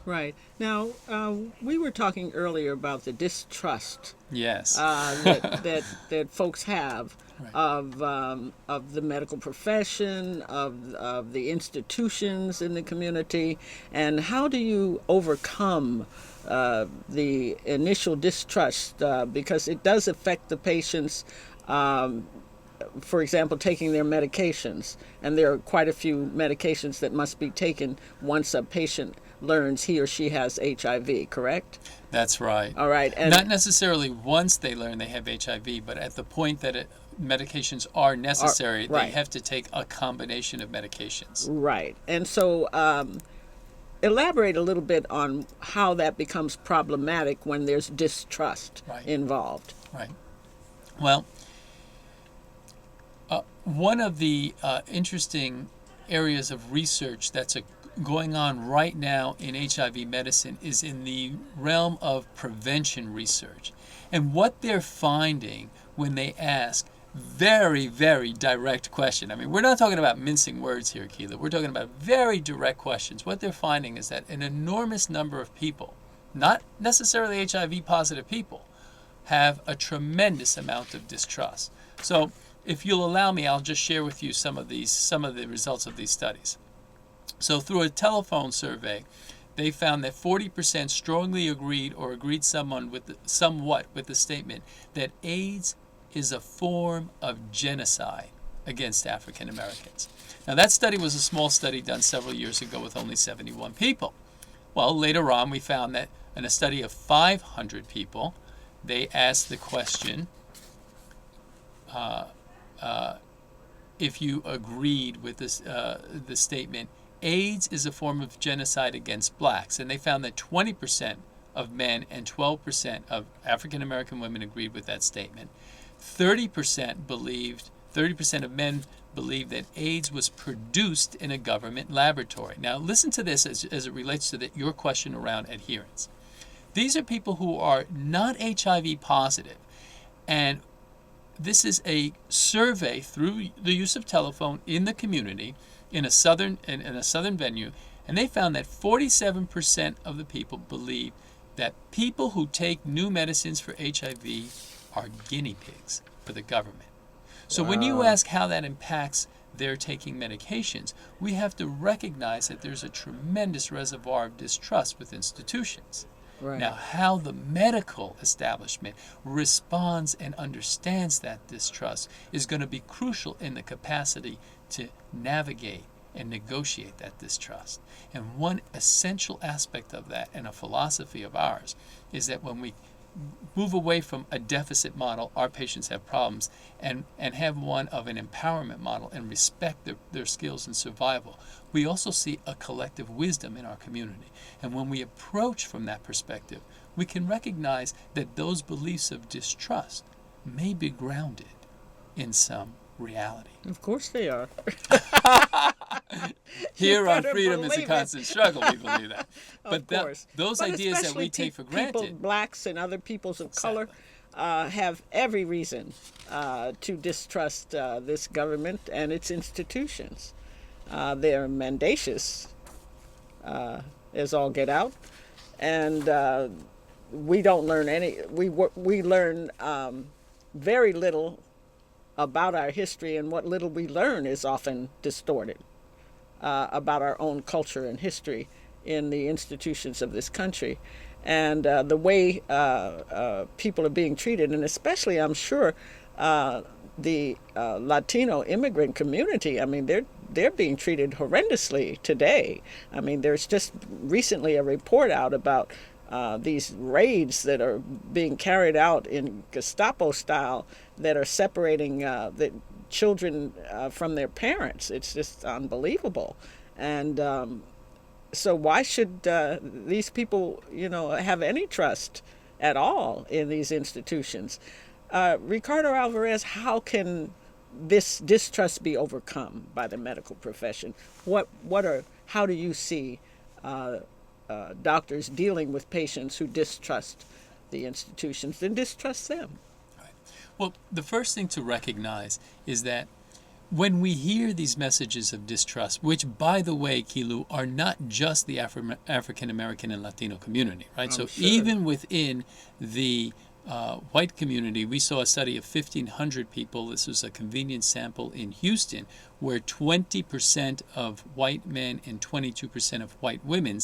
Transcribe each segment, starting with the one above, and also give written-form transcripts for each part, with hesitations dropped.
Right. Now, we were talking earlier about the distrust Yes. that folks have Right. of the medical profession, of the institutions in the community, and how do you overcome the initial distrust because it does affect the patients. For example, taking their medications, and there are quite a few medications that must be taken once a patient learns he or she has HIV, correct? That's right. All right, Not and necessarily once they learn they have HIV, but at the point that medications are are necessary, they right, have to take a combination of medications. right, and so elaborate a little bit on how that becomes problematic when there's distrust Right. involved. Right. Well, one of the interesting areas of research that's going on right now in HIV medicine is in the realm of prevention research. And what they're finding when they ask very, very direct question. I mean, we're not talking about mincing words here, Keela. We're talking about very direct questions. What they're finding is that an enormous number of people, not necessarily HIV positive people, have a tremendous amount of distrust. So, if you'll allow me, I'll just share with you some of the results of these studies. So, through a telephone survey, they found that 40% strongly agreed or agreed somewhat with the statement that AIDS is a form of genocide against African Americans. Now, that study was a small study done several years ago with only 71 people. Well, later on, we found that in a study of 500 people, they asked the question if you agreed with this, the statement, AIDS is a form of genocide against blacks. And they found that 20% of men and 12% of African American women agreed with that statement. 30% of men believed that AIDS was produced in a government laboratory. Now, listen to this as it relates to your question around adherence. These are people who are not HIV positive, and this is a survey through the use of telephone in the community in a southern venue, and they found that 47% of the people believe that people who take new medicines for HIV are guinea pigs for the government. So when you Wow. ask how that impacts their taking medications, we have to recognize that there's a tremendous reservoir of distrust with institutions. Right. Now, how the medical establishment responds and understands that distrust is going to be crucial in the capacity to navigate and negotiate that distrust. And one essential aspect of that, and a philosophy of ours, is that when we move away from a deficit model, our patients have problems, and have one of an empowerment model and respect their skills and survival, we also see a collective wisdom in our community. And when we approach from that perspective, we can recognize that those beliefs of distrust may be grounded in some reality. Of course they are. Here on better Freedom is a believe it. Constant Struggle, we believe that. Of But course. those But ideas that especially we take for people, granted. blacks and other peoples of color, Exactly. have every reason to distrust this government and its institutions. They're mendacious as all get out, and we don't learn any. We learn very little about our history, and what little we learn is often distorted about our own culture and history in the institutions of this country. And the way people are being treated, and especially, I'm sure, the Latino immigrant community. I mean, they're being treated horrendously today. I mean, there's just recently a report out about these raids that are being carried out in Gestapo style that are separating the children from their parents. It's just unbelievable. And so why should these people, have any trust at all in these institutions? Ricardo Alvarez, how can this distrust be overcome by the medical profession? How do you see doctors dealing with patients who distrust the institutions and distrust them? Right. Well, the first thing to recognize is that when we hear these messages of distrust, which, by the way, Kilu, are not just the African American and Latino community, right? I'm So sure. even within the white community, we saw a study of 1,500 people. This was a convenience sample in Houston, where 20% of white men and 22% of white women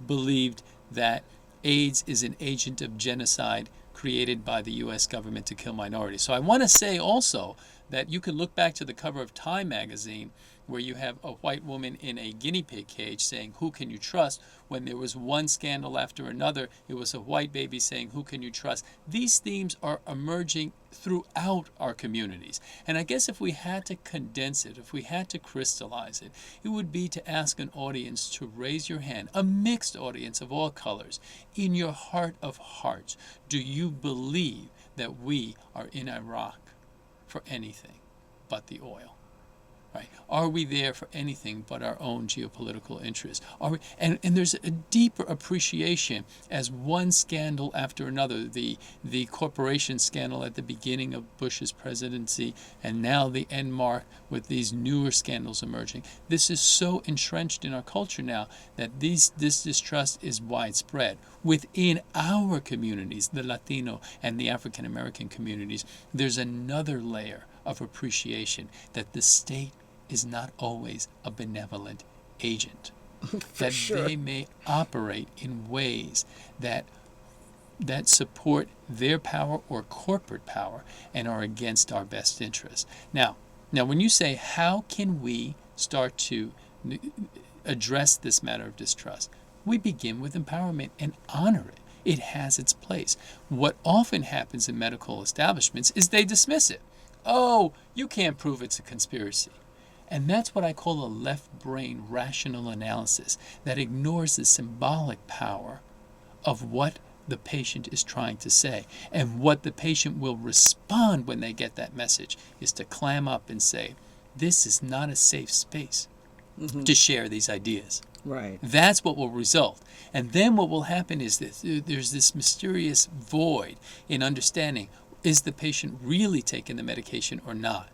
believed that AIDS is an agent of genocide created by the U.S. government to kill minorities. So I want to say also that you can look back to the cover of Time magazine, where you have a white woman in a guinea pig cage saying, "Who can you trust?" When there was one scandal after another, it was a white baby saying, "Who can you trust?" These themes are emerging throughout our communities. And I guess if we had to condense it, if we had to crystallize it, it would be to ask an audience to raise your hand, a mixed audience of all colors. In your heart of hearts, do you believe that we are in Iraq for anything but the oil? Right? Are we there for anything but our own geopolitical interests? Are we, and there's a deeper appreciation as one scandal after another, the corporation scandal at the beginning of Bush's presidency, and now the end mark with these newer scandals emerging. This is so entrenched in our culture now that this distrust is widespread. Within our communities, the Latino and the African American communities, there's another layer of appreciation that the state is not always a benevolent agent, that sure. they may operate in ways that support their power or corporate power and are against our best interests. Now, when you say, how can we start to address this matter of distrust? We begin with empowerment and honor it. It has its place. What often happens in medical establishments is they dismiss it. Oh, you can't prove it's a conspiracy. And that's what I call a left brain rational analysis that ignores the symbolic power of what the patient is trying to say. And what the patient will respond when they get that message is to clam up and say, this is not a safe space to share these ideas. Right. That's what will result. And then what will happen is that there's this mysterious void in understanding, is the patient really taking the medication or not?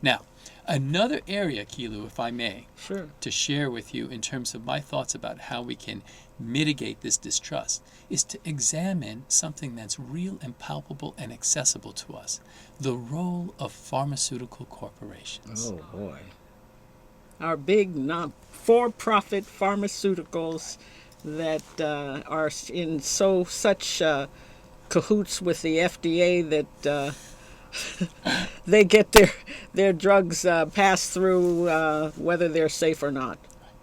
Now, another area, Kilu, if I may, Sure. to share with you in terms of my thoughts about how we can mitigate this distrust is to examine something that's real and palpable and accessible to us, the role of pharmaceutical corporations. Oh, boy. Our big for-profit pharmaceuticals that are in such cahoots with the FDA that they get their drugs passed through whether they're safe or not.